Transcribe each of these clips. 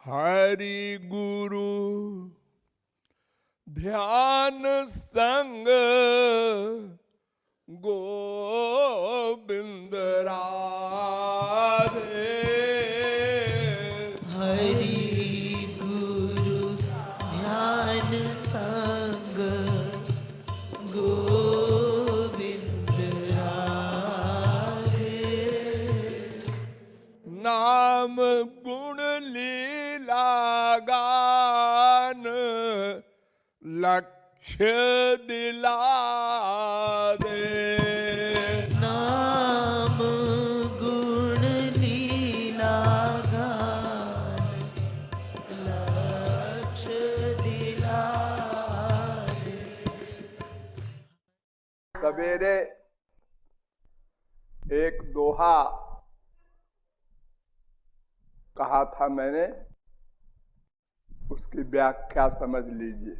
हरि गुरु ध्यान संग गोविंद राधे। हरि गुरु ध्यान संग गोविंद राधे। नाम गुण लीला गान लक्ष्य दिला दे। नाम गुण लीला गान लक्ष्य दिला दे। सवेरे एक दोहा कहा था मैंने, उसकी व्याख्या समझ लीजिए।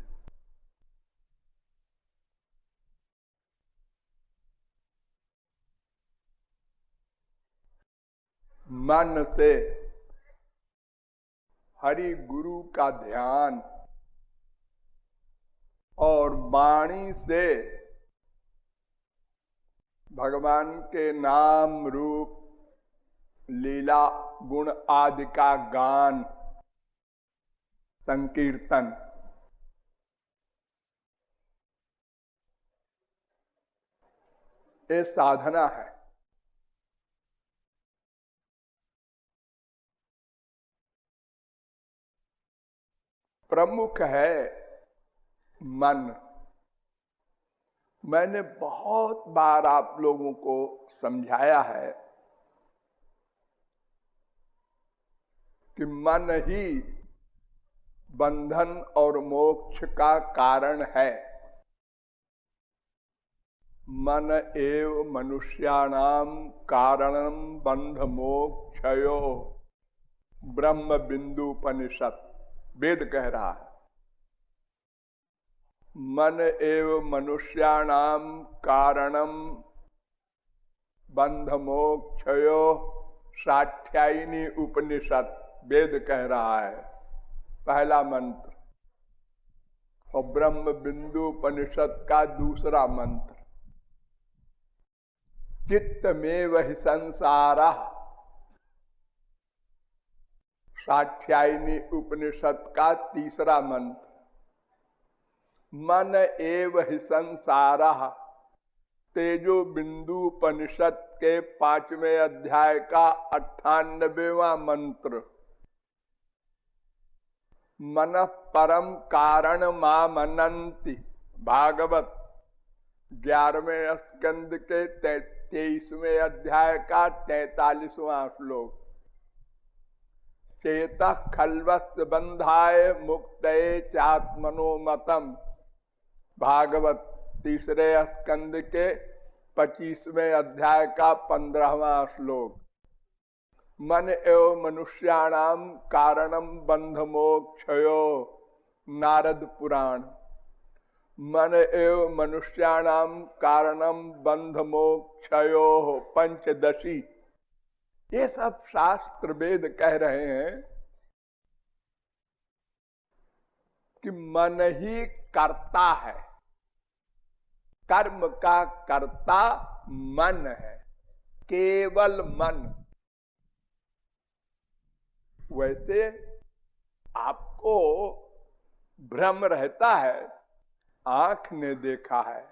मन से हरि गुरु का ध्यान और वाणी से भगवान के नाम रूप लीला गुण आदि का गान संकीर्तन, ये साधना है। प्रमुख है मन। मैंने बहुत बार आप लोगों को समझाया है कि मन ही बंधन और मोक्ष का कारण है। मन एव मनुष्याणाम कारणम बंध मोक्षयो, ब्रह्म बिंदुपनिषद वेद कह रहा है। मन एव मनुष्याणाम कारणम बंध मोक्षयो, साठ्यायनी उपनिषद वेद कह रहा है, पहला मंत्र। और ब्रह्म बिंदुपनिषद का दूसरा मंत्र, चित्तमेव हि संसारः, साठ्यायनी उपनिषद का तीसरा मंत्र। मन एव हि संसारः, तेजो बिंदुपनिषद के 5वें अध्याय का 98वां मंत्र। मन परम कारण मामनन्ति, भागवत 11वें स्कंद के 23वें अध्याय का 43वां श्लोक। चेतः खल्वस्य बंधाय मुक्तये चात्मनो मतम, भागवत 3रे स्कंद के 25वें अध्याय का 15वां श्लोक। मन एव मनुष्याणाम कारणम बंध मोक्षयो, नारद पुराण। मन एव मनुष्याणाम कारणम बंध मोक्षयो, पंचदशी। ये सब शास्त्र वेद कह रहे हैं कि मन ही कर्ता है, कर्म का कर्ता मन है, केवल मन। वैसे आपको भ्रम रहता है, आंख ने देखा है,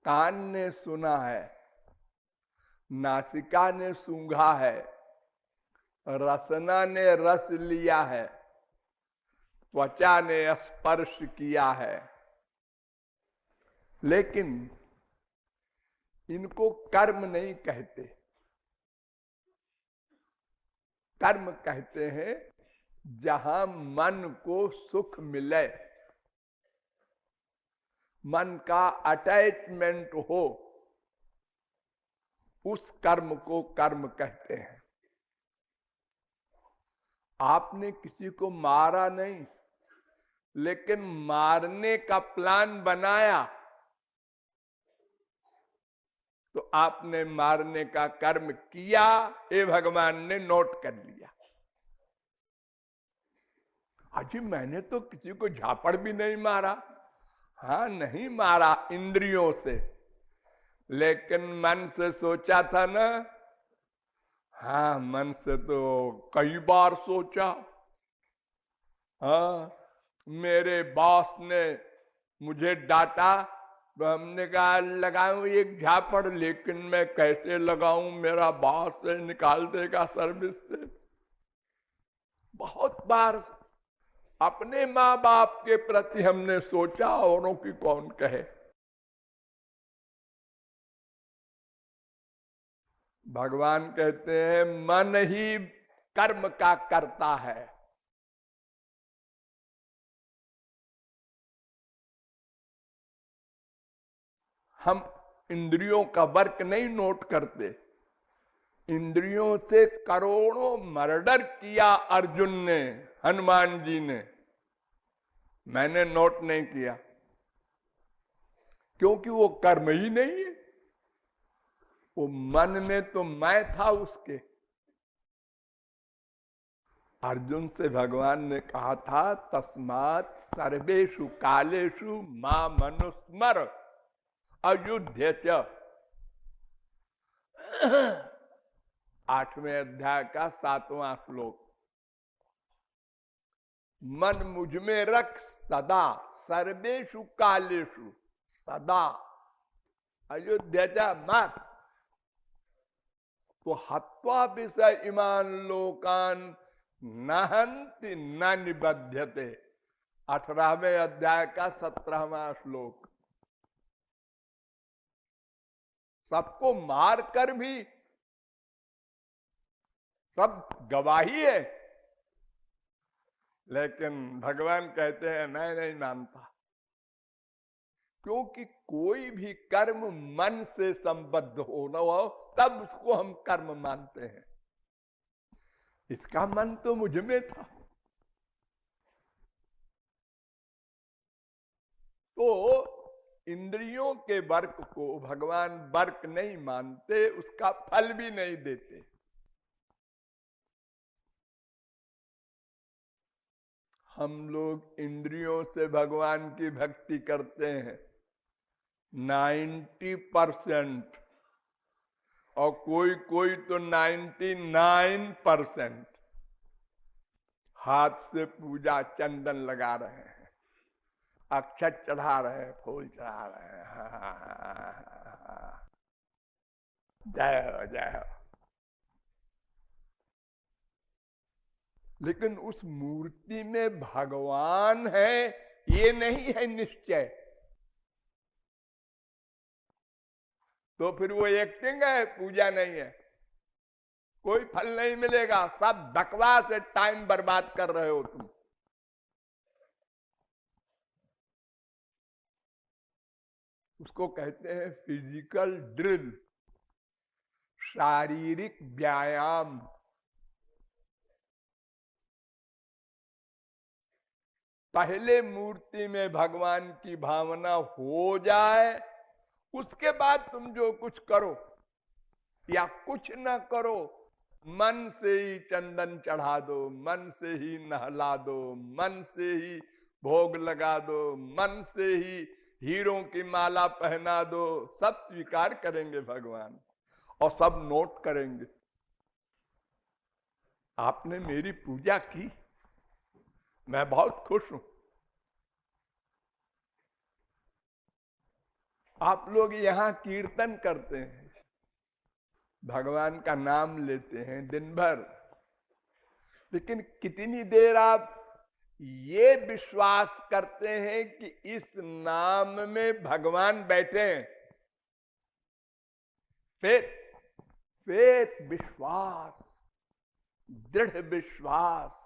कान ने सुना है, नासिका ने सूंघा है, रसना ने रस लिया है, त्वचा ने स्पर्श किया है, लेकिन इनको कर्म नहीं कहते। कर्म कहते हैं जहां मन को सुख मिले, मन का अटैचमेंट हो, उस कर्म को कर्म कहते हैं। आपने किसी को मारा नहीं, लेकिन मारने का प्लान बनाया, तो आपने मारने का कर्म किया, ये भगवान ने नोट कर लिया। अजी मैंने तो किसी को झापड़ भी नहीं मारा। हाँ, नहीं मारा इंद्रियों से, लेकिन मन से सोचा था ना। हाँ, मन से तो कई बार सोचा। हाँ, मेरे बॉस ने मुझे डांटा तो हमने कहा लगाऊं एक झापड़, लेकिन मैं कैसे लगाऊं, मेरा बॉस से निकाल देगा सर्विस से। बहुत बार अपने माँ बाप के प्रति हमने सोचा, औरों की कौन कहे। भगवान कहते हैं मन ही कर्म का करता है। हम इंद्रियों का वर्क नहीं नोट करते। इंद्रियों से करोड़ों मर्डर किया अर्जुन ने, हनुमान जी ने, मैंने नोट नहीं किया, क्योंकि वो कर्म ही नहीं है। वो मन में तो मैं था उसके। अर्जुन से भगवान ने कहा था तस्मात् सर्वेषु कालेषु मां मनुस्मर अयुध्य च। 8वें अध्याय का 7वां श्लोक। मन मुझ में रख सदा, सर्वेषु कालेषु सदा, अयोध्या च मत। तो हत्वा विषय इमान लोकान नहंति न निबध्यते। 18वें अध्याय का 17वां श्लोक। सबको मार कर भी सब गवाही है, लेकिन भगवान कहते हैं मैं नहीं मानता, क्योंकि कोई भी कर्म मन से संबद्ध हो न हो तब उसको हम कर्म मानते हैं। इसका मन तो मुझ में था। तो इंद्रियों के वर्क को भगवान वर्क नहीं मानते, उसका फल भी नहीं देते। हम लोग इंद्रियों से भगवान की भक्ति करते हैं 90%, और कोई कोई तो 99%। हाथ से पूजा चंदन लगा रहे हैं, अक्षत चढ़ा रहे हैं, फूल चढ़ा रहे हैं, जय हो जय हो। लेकिन उस मूर्ति में भगवान है ये नहीं है निश्चय। तो फिर वो एक्टिंग है, पूजा नहीं है, कोई फल नहीं मिलेगा, सब बकवास से टाइम बर्बाद कर रहे हो तुम। उसको कहते हैं फिजिकल ड्रिल, शारीरिक व्यायाम। पहले मूर्ति में भगवान की भावना हो जाए, उसके बाद तुम जो कुछ करो या कुछ न करो, मन से ही चंदन चढ़ा दो, मन से ही नहला दो, मन से ही भोग लगा दो, मन से ही हीरों की माला पहना दो, सब स्वीकार करेंगे भगवान और सब नोट करेंगे। आपने मेरी पूजा की, मैं बहुत खुश हूं। आप लोग यहां कीर्तन करते हैं, भगवान का नाम लेते हैं दिन भर, लेकिन कितनी देर आप ये विश्वास करते हैं कि इस नाम में भगवान बैठे हैं? फेथ, विश्वास, दृढ़ विश्वास।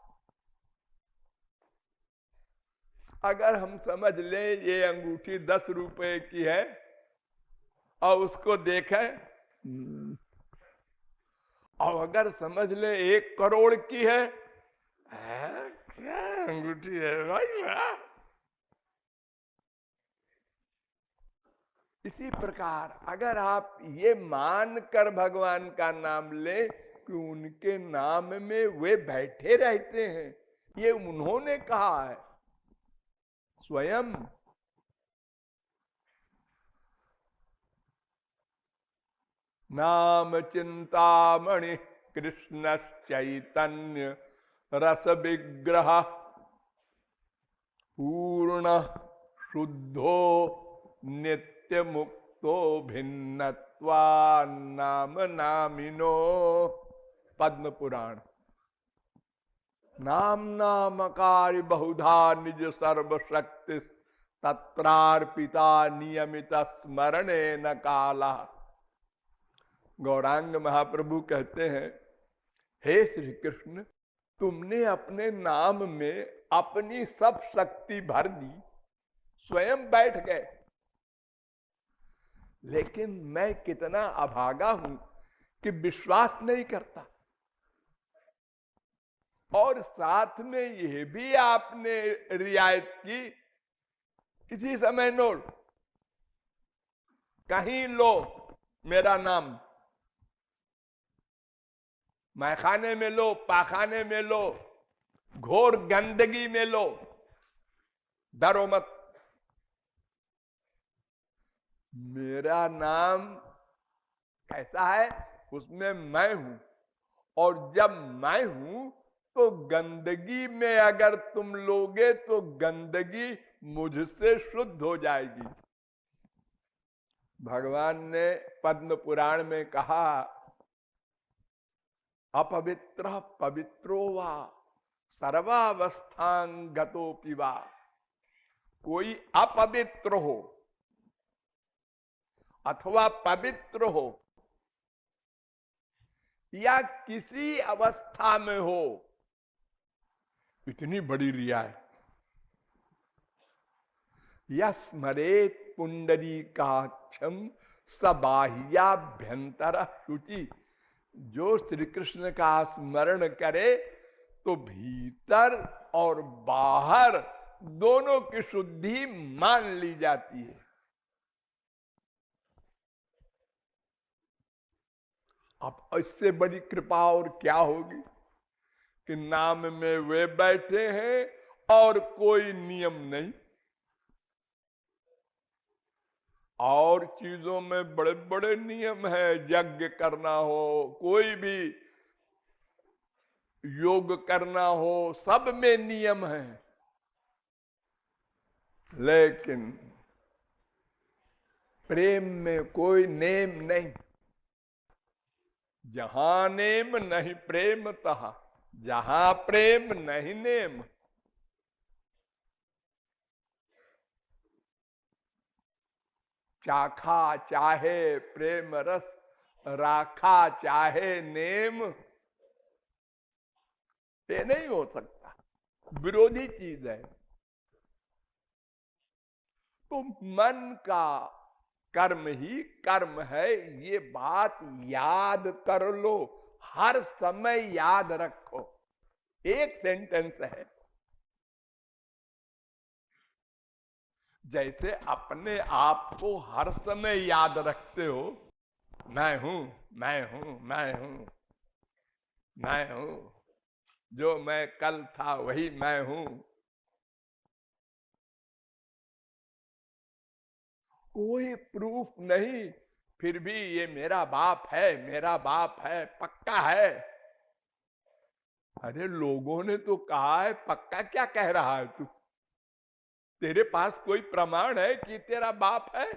अगर हम समझ ले ये अंगूठी 10 रुपए की है और उसको देखें, और अगर समझ ले 1 करोड़ की है, क्या अंगूठी है भाई, वाह। इसी प्रकार अगर आप ये मानकर भगवान का नाम ले कि उनके नाम में वे बैठे रहते हैं, ये उन्होंने कहा है स्वयं। नाम चिंतामणि कृष्ण चैतन्य रस विग्रह पूर्ण शुद्धो नित्य मुक्तो भिन्नत्वा नाम नामिनो। पद्म पुराण। नाम नामकारी बहुधा निज सर्वशक्ति तत्रार्पिता नियमित स्मरणे न काला। गौरांग महाप्रभु कहते हैं, हे श्री कृष्ण, तुमने अपने नाम में अपनी सब शक्ति भर दी, स्वयं बैठ गए, लेकिन मैं कितना अभागा हूं कि विश्वास नहीं करता। और साथ में यह भी आपने रियायत की, किसी समय लो, कहीं लो मेरा नाम, मैखाने में लो, पाखाने में लो, घोर गंदगी में लो, डरो मत। मेरा नाम कैसा है, उसमें मैं हूं, और जब मैं हूं तो गंदगी में अगर तुम लोगे तो गंदगी मुझसे शुद्ध हो जाएगी। भगवान ने पद्म पुराण में कहा, अपवित्र पवित्रो वा सर्वावस्थांगतोपि वा। कोई अपवित्र हो अथवा पवित्र हो या किसी अवस्था में हो, इतनी बड़ी रियायत। यस्मरेत पुंडरीकाक्षम सबाह्याभ्यंतर शुचि। जो श्री कृष्ण का स्मरण करे तो भीतर और बाहर दोनों की शुद्धि मान ली जाती है। अब इससे बड़ी कृपा और क्या होगी कि नाम में वे बैठे हैं और कोई नियम नहीं। और चीजों में बड़े बड़े नियम है, यज्ञ करना हो, कोई भी योग करना हो, सब में नियम है, लेकिन प्रेम में कोई नेम नहीं। जहां नेम नहीं प्रेम तहा, जहां प्रेम नहीं नेम। चाखा चाहे प्रेम रस, राखा चाहे नेम, ये नहीं हो सकता, विरोधी चीज है। तो मन का कर्म ही कर्म है, ये बात याद कर लो, हर समय याद रखो। एक सेंटेंस है, जैसे अपने आप को हर समय याद रखते हो, मैं हूं, मैं हूं, मैं हूं, मैं हूं, जो मैं कल था वही मैं हूं। कोई प्रूफ नहीं, फिर भी ये मेरा बाप है, मेरा बाप है, पक्का है। अरे लोगों ने तो कहा है, पक्का क्या कह रहा है तू? तेरे पास कोई प्रमाण है कि तेरा बाप है?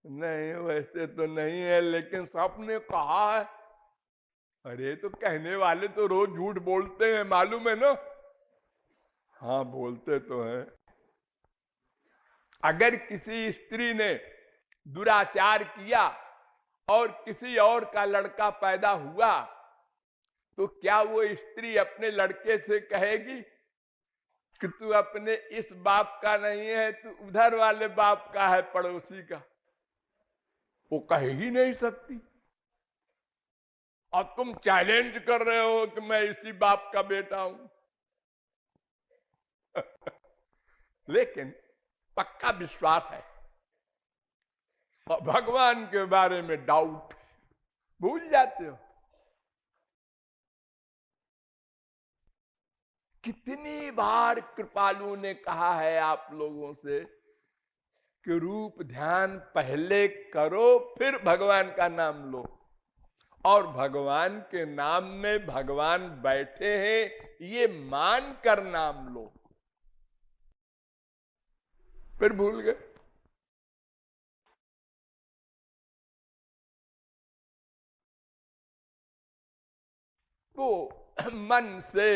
नहीं, वैसे तो नहीं है, लेकिन सबने कहा है। अरे तो कहने वाले तो रोज झूठ बोलते हैं, मालूम है ना? हाँ, बोलते तो हैं। अगर किसी स्त्री ने दुराचार किया और किसी और का लड़का पैदा हुआ, तो क्या वो स्त्री अपने लड़के से कहेगी कि तू अपने इस बाप का नहीं है, तू उधर वाले बाप का है, पड़ोसी का? वो कह ही नहीं सकती। और तुम चैलेंज कर रहे हो कि मैं इसी बाप का बेटा हूं। लेकिन पक्का विश्वास है, और भगवान के बारे में डाउट भूल जाते हो। कितनी बार कृपालु ने कहा है आप लोगों से कि रूप ध्यान पहले करो फिर भगवान का नाम लो, और भगवान के नाम में भगवान बैठे हैं ये मान कर नाम लो, फिर भूल गए। तो मन से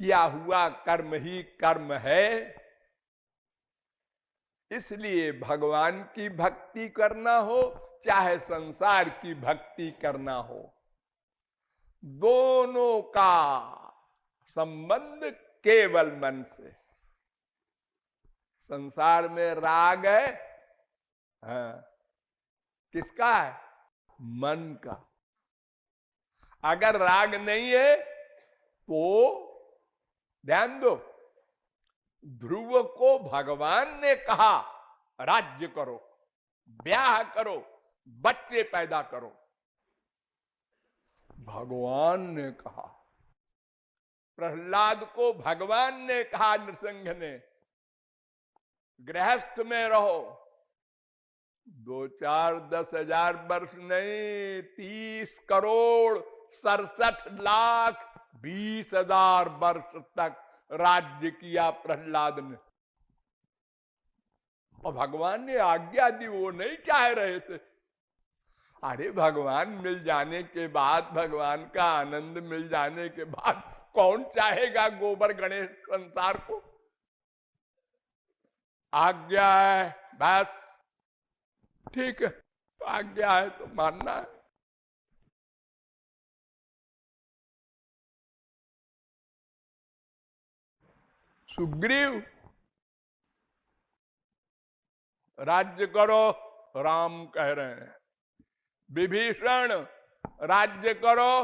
किया हुआ कर्म ही कर्म है, इसलिए भगवान की भक्ति करना हो चाहे संसार की भक्ति करना हो, दोनों का संबंध केवल मन से। संसार में राग है, हाँ, किसका है? मन का। अगर राग नहीं है तो ध्यान दो, ध्रुव को भगवान ने कहा राज्य करो, ब्याह करो, बच्चे पैदा करो, भगवान ने कहा। प्रहलाद को भगवान ने कहा, नृसिंह ने, गृहस्थ में रहो, 2, 4, 10,000 वर्ष नहीं, 30 करोड़ 67 लाख 20,000 वर्ष तक राज्य किया प्रहलाद ने, और भगवान ने आज्ञा दी, वो नहीं चाह रहे थे। अरे भगवान मिल जाने के बाद, भगवान का आनंद मिल जाने के बाद कौन चाहेगा गोबर गणेश संसार को? आज्ञा है बस, ठीक है, आज्ञा है तो मानना है। सुग्रीव राज्य करो, राम कह रहे हैं। विभीषण राज्य करो,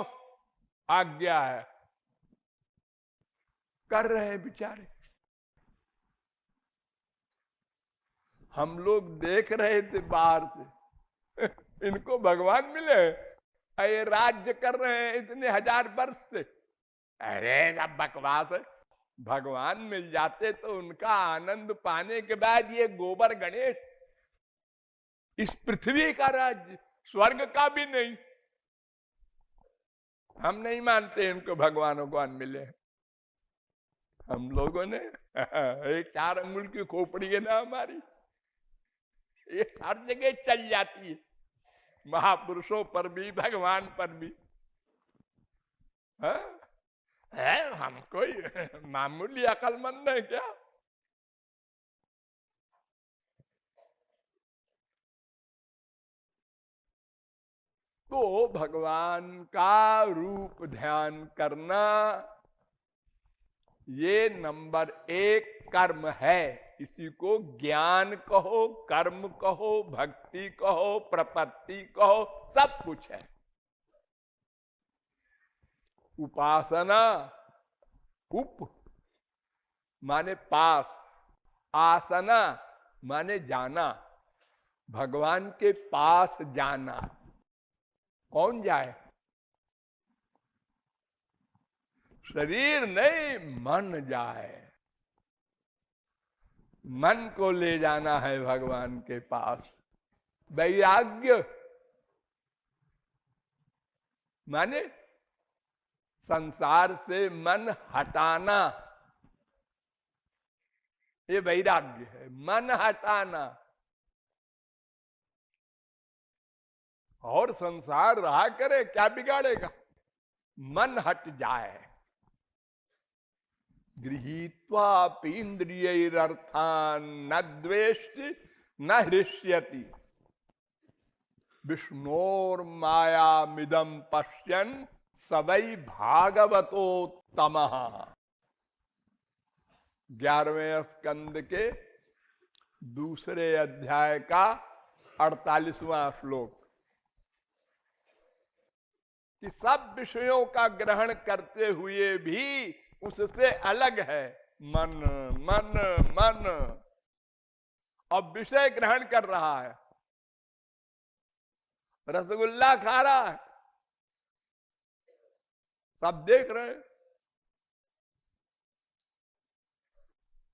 आज्ञा है, कर रहे हैं बेचारे। हम लोग देख रहे थे बाहर से इनको भगवान मिले, ये राज्य कर रहे हैं इतने 1000 वर्ष से। अरे सब बकवास है, भगवान मिल जाते तो उनका आनंद पाने के बाद ये गोबर गणेश, इस पृथ्वी का राज्य, स्वर्ग का भी नहीं। हम नहीं मानते इनको भगवान मिले। हम लोगों ने एक 4 अंगुल की खोपड़ी है ना हमारी, ये हर जगह चल जाती है, महापुरुषों पर भी, भगवान पर भी। है हम कोई मामूली अकलमंद है क्या? तो भगवान का रूप ध्यान करना ये नंबर 1 कर्म है। इसी को ज्ञान कहो, कर्म कहो, भक्ति कहो, प्रपत्ति कहो, सब कुछ है। उपासना, उप माने पास, आसना माने जाना, भगवान के पास जाना। कौन जाए? शरीर नहीं, मन जाए। मन को ले जाना है भगवान के पास। वैराग्य माने संसार से मन हटाना, ये वैराग्य है, मन हटाना। और संसार रहा करे, क्या बिगाड़ेगा? मन हट जाए। गृहीत्वापीन्द्रियैरर्थान् न द्वेष्टि न हृष्यति विष्णोर्मायामिदं पश्यन् स वै भागवतोत्तमः। 11वें स्कंद के 2 अध्याय का 48वां श्लोक, कि सब विषयों का ग्रहण करते हुए भी उससे अलग है मन। मन मन अब विषय ग्रहण कर रहा है, रसगुल्ला खा रहा है, सब देख रहे हैं,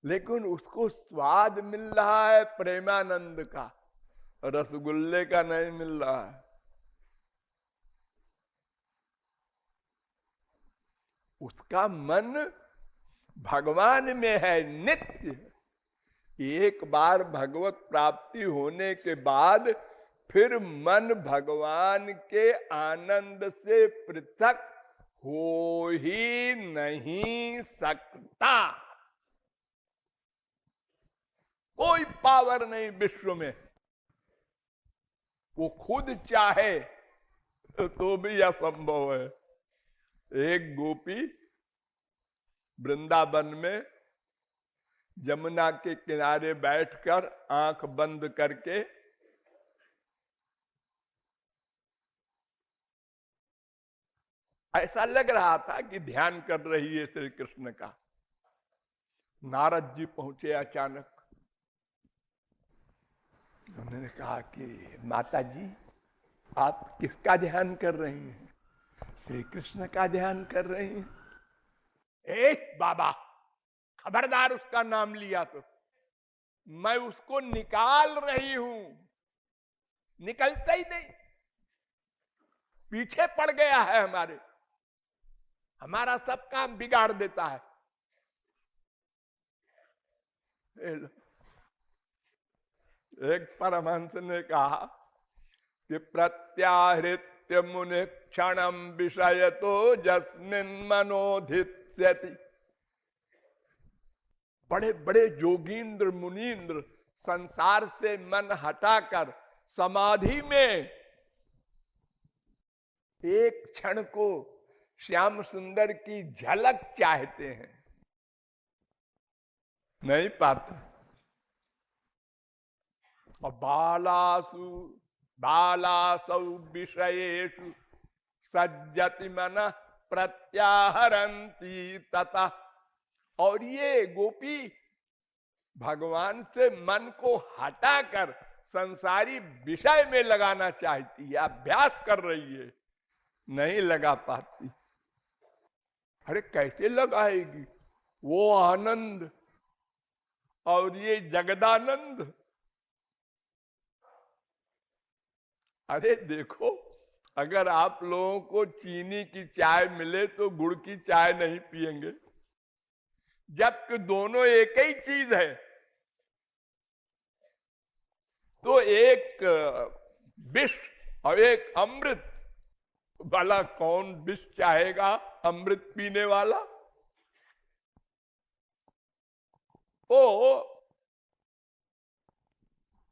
लेकिन उसको स्वाद मिल रहा है प्रेमानंद का, रसगुल्ले का नहीं मिल रहा है। उसका मन भगवान में है नित्य। एक बार भगवत प्राप्ति होने के बाद फिर मन भगवान के आनंद से पृथक हो ही नहीं सकता। कोई पावर नहीं विश्व में, वो खुद चाहे तो भी असंभव है। एक गोपी वृंदावन में यमुना के किनारे बैठकर आंख बंद करके ऐसा लग रहा था कि ध्यान कर रही है श्री कृष्ण का। नारद जी पहुंचे अचानक। उन्होंने कहा कि माता जी आप किसका ध्यान कर रही हैं? श्री कृष्ण का ध्यान कर रही हैं। एक बाबा खबरदार उसका नाम लिया तो मैं उसको निकाल रही हूं। निकलता ही नहीं, पीछे पड़ गया है हमारे, हमारा सब काम बिगाड़ देता है। एक परमहंस ने कहा कि प्रत्याहृत्य मुनि क्षणम विषय तो जस्मिन मनोधिष्यति। बड़े बड़े जोगींद्र मुनींद्र संसार से मन हटाकर समाधि में एक क्षण को श्याम सुंदर की झलक चाहते हैं, नहीं पाते। और बालासौ विषयेषु सज्जति मन प्रत्याहरन्ति ततः। और ये गोपी भगवान से मन को हटाकर संसारी विषय में लगाना चाहती है, अभ्यास कर रही है, नहीं लगा पाती। अरे कैसे लगाएगी? वो आनंद और ये जगदानंद। अरे देखो, अगर आप लोगों को चीनी की चाय मिले तो गुड़ की चाय नहीं पिएंगे, जबकि दोनों एक ही चीज है। तो एक विष और एक अमृत, भला कौन विष चाहेगा अमृत पीने वाला? तो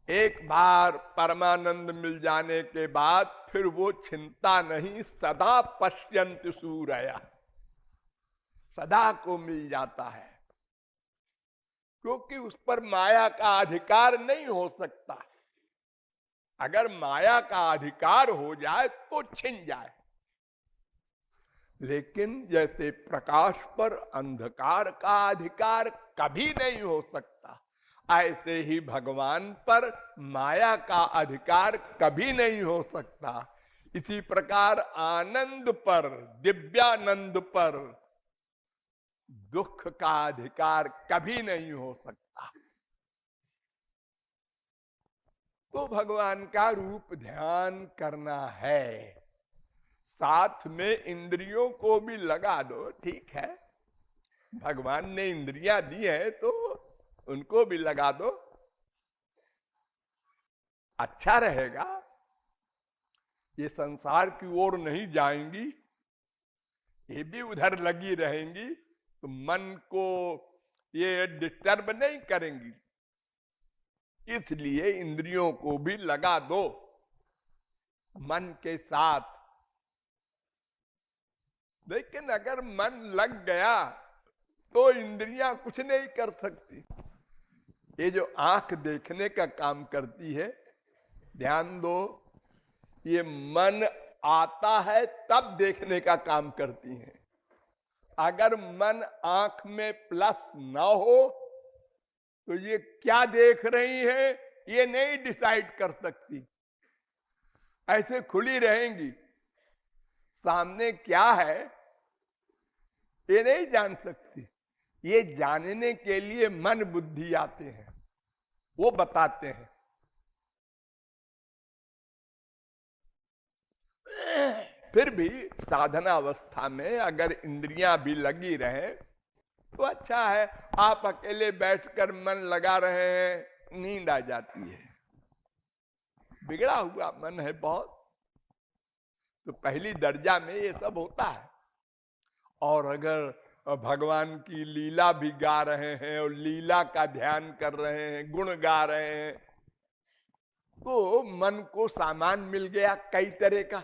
एक बार परमानंद मिल जाने के बाद फिर वो चिंता नहीं, सदा पश्यंत सूरया, सदा को मिल जाता है। क्योंकि उस पर माया का अधिकार नहीं हो सकता। अगर माया का अधिकार हो जाए तो छिन जाए, लेकिन जैसे प्रकाश पर अंधकार का अधिकार कभी नहीं हो सकता, ऐसे ही भगवान पर माया का अधिकार कभी नहीं हो सकता। इसी प्रकार आनंद पर, दिव्यानंद पर दुख का अधिकार कभी नहीं हो सकता। तो भगवान का रूप ध्यान करना है, साथ में इंद्रियों को भी लगा दो। ठीक है, भगवान ने इंद्रियां दी है तो उनको भी लगा दो, अच्छा रहेगा। ये संसार की ओर नहीं जाएंगी, ये भी उधर लगी रहेंगी तो मन को ये डिस्टर्ब नहीं करेंगी। इसलिए इंद्रियों को भी लगा दो मन के साथ। लेकिन अगर मन लग गया तो इंद्रियां कुछ नहीं कर सकती। ये जो आंख देखने का काम करती है, ध्यान दो, ये मन आता है तब देखने का काम करती है। अगर मन आंख में प्लस ना हो तो ये क्या देख रही है ये नहीं डिसाइड कर सकती, ऐसे खुली रहेंगी। सामने क्या है ये नहीं जान सकती। ये जानने के लिए मन बुद्धि आते हैं, वो बताते हैं। फिर भी साधना अवस्था में अगर इंद्रियां भी लगी रहे तो अच्छा है। आप अकेले बैठकर मन लगा रहे हैं, नींद आ जाती है, बिगड़ा हुआ मन है बहुत, तो पहली दर्जा में ये सब होता है। और अगर भगवान की लीला भी गा रहे हैं और लीला का ध्यान कर रहे हैं, गुण गा रहे हैं, तो मन को सामान मिल गया कई तरह का,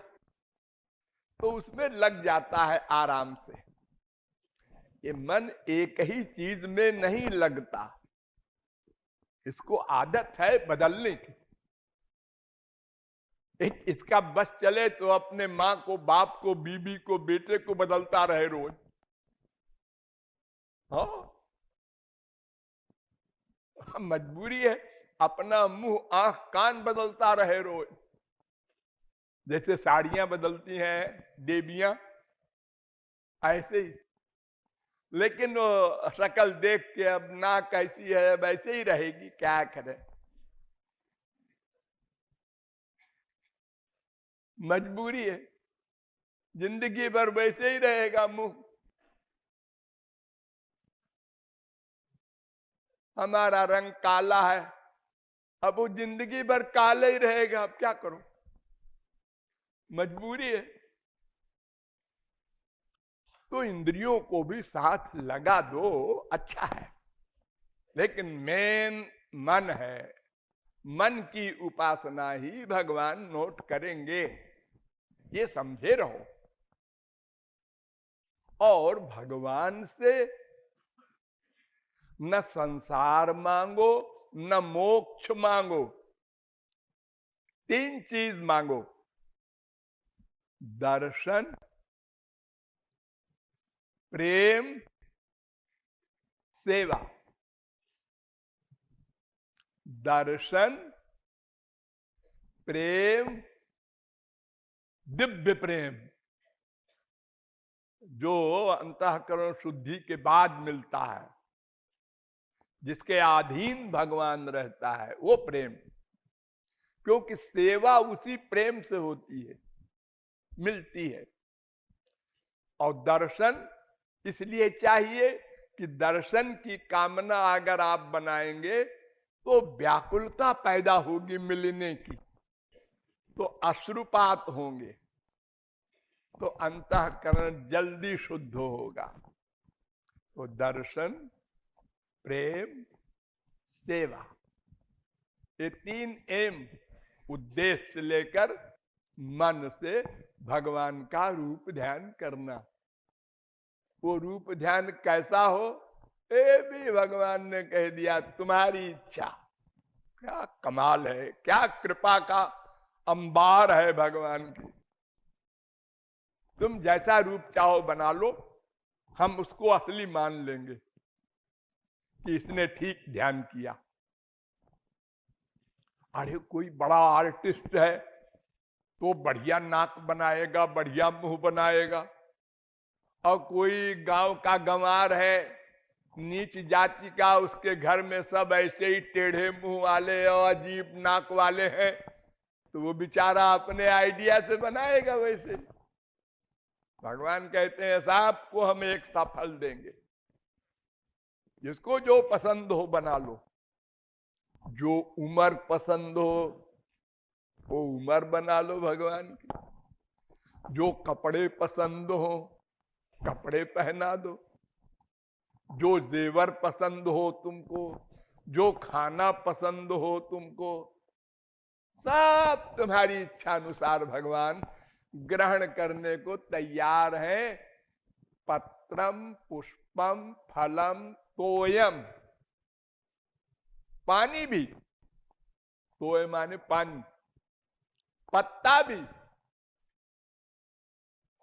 तो उसमें लग जाता है आराम से। ये मन एक ही चीज में नहीं लगता, इसको आदत है बदलने की। इसका बस चले तो अपने माँ को, बाप को, बीबी को, बेटे को बदलता रहे रोज। हाँ, मजबूरी है, अपना मुंह आंख कान बदलता रहे रोज, जैसे साड़ियां बदलती हैं देवियां, ऐसे ही। लेकिन वो शक्ल देख के अब नाक कैसी है वैसे ही रहेगी, क्या करे, मजबूरी है, जिंदगी भर वैसे ही रहेगा मुंह। हमारा रंग काला है, अब वो जिंदगी भर काला ही रहेगा, अब क्या करूं, मजबूरी है। तो इंद्रियों को भी साथ लगा दो, अच्छा है, लेकिन मेन मन है, मन की उपासना ही भगवान नोट करेंगे, ये समझे रहो। और भगवान से न संसार मांगो न मोक्ष मांगो, तीन चीज मांगो, दर्शन, प्रेम, सेवा। दर्शन, प्रेम, दिव्य प्रेम, जो अंतःकरण शुद्धि के बाद मिलता है, जिसके अधीन भगवान रहता है, वो प्रेम। क्योंकि सेवा उसी प्रेम से होती है, मिलती है। और दर्शन इसलिए चाहिए कि दर्शन की कामना अगर आप बनाएंगे तो व्याकुलता पैदा होगी मिलने की, तो अश्रुपात होंगे, तो अंतःकरण जल्दी शुद्ध होगा। तो दर्शन, प्रेम, सेवा, ये तीन एम उद्देश्य लेकर मन से भगवान का रूप ध्यान करना। वो रूप ध्यान कैसा हो, ये भी भगवान ने कह दिया, तुम्हारी इच्छा। क्या कमाल है, क्या कृपा का अंबार है भगवान की। तुम जैसा रूप चाहो बना लो, हम उसको असली मान लेंगे कि इसने ठीक ध्यान किया। अरे कोई बड़ा आर्टिस्ट है तो बढ़िया नाक बनाएगा, बढ़िया मुंह बनाएगा, और कोई गांव का गंवार है, नीच जाति का, उसके घर में सब ऐसे ही टेढ़े मुंह वाले और अजीब नाक वाले हैं, तो वो बेचारा अपने आइडिया से बनाएगा वैसे। भगवान कहते हैं सबको हम एक सा फल देंगे, जिसको जो पसंद हो बना लो। जो उम्र पसंद हो वो उम्र बना लो भगवान की, जो कपड़े पसंद हो कपड़े पहना दो, जो जेवर पसंद हो तुमको, जो खाना पसंद हो तुमको, सब तुम्हारी इच्छा अनुसार भगवान ग्रहण करने को तैयार है। पत्रम पुष्पम फलम तोयम, पानी भी, तोय माने पानी, पत्ता भी।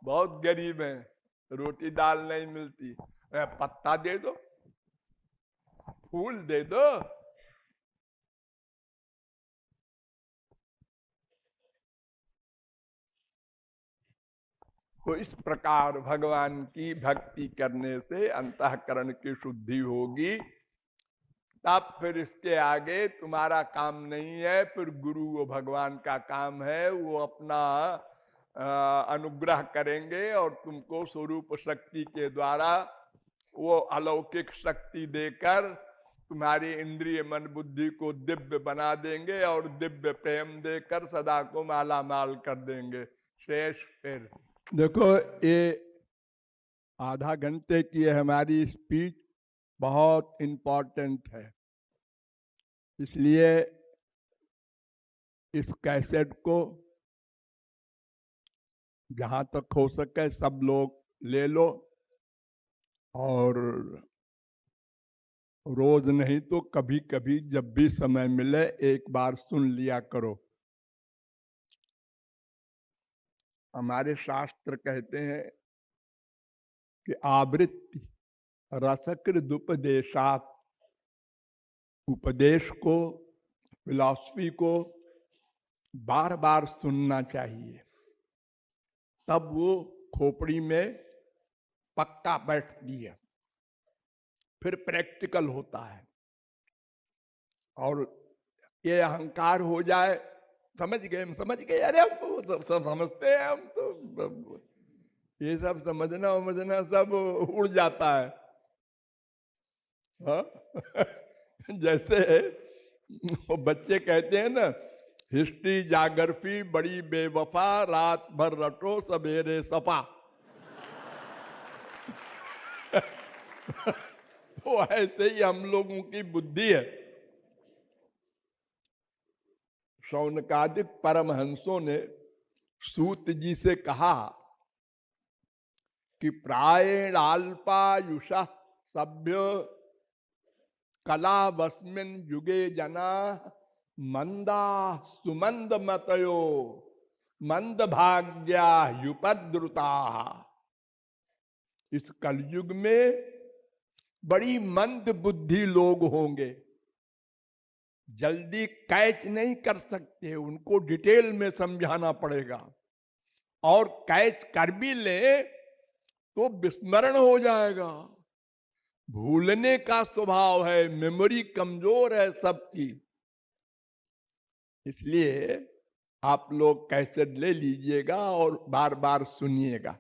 बहुत गरीब है, रोटी दाल नहीं मिलती, पत्ता दे दो, फूल दे दो। तो इस प्रकार भगवान की भक्ति करने से अंतःकरण की शुद्धि होगी। तब फिर इसके आगे तुम्हारा काम नहीं है, फिर गुरु वो भगवान का काम है, वो अपना अनुग्रह करेंगे और तुमको स्वरूप शक्ति के द्वारा वो अलौकिक शक्ति देकर तुम्हारी इंद्रिय मन बुद्धि को दिव्य बना देंगे और दिव्य प्रेम देकर सदा को माला माल कर देंगे। शेष फिर देखो, ये आधा घंटे की हमारी स्पीच बहुत इम्पोर्टेंट है, इसलिए इस कैसेट को जहां तक हो सके सब लोग ले लो और रोज नहीं तो कभी कभी जब भी समय मिले एक बार सुन लिया करो। हमारे शास्त्र कहते हैं कि आवृत्ति रसकृदुपदेशात, उपदेश को, फिलॉसफी को बार बार सुनना चाहिए, तब वो खोपड़ी में पक्का बैठती है, फिर प्रैक्टिकल होता है। और ये अहंकार हो जाए, समझ गए, अरे हम तो सब समझते हैं, हम तो ये सब समझना सब उड़ जाता है। हाँ? जैसे वो बच्चे कहते हैं ना, हिस्ट्री जागरफी बड़ी बेवफा, रात भर रटो सवेरे सफा। तो ऐसे ही हम लोगों की बुद्धि है। शौनकादिक परमहंसों ने सूत जी से कहा कि प्रायेणाल्पायुषः सभ्य कलावस्मिन् युगे जना मंदा सुमंद मतयो मंद भाग्या युपद्रुता। इस कलयुग में बड़ी मंद बुद्धि लोग होंगे, जल्दी कैच नहीं कर सकते, उनको डिटेल में समझाना पड़ेगा, और कैच कर भी ले तो विस्मरण हो जाएगा, भूलने का स्वभाव है, मेमोरी कमजोर है सबकी। इसलिए आप लोग कैसेट ले लीजिएगा और बार बार सुनिएगा।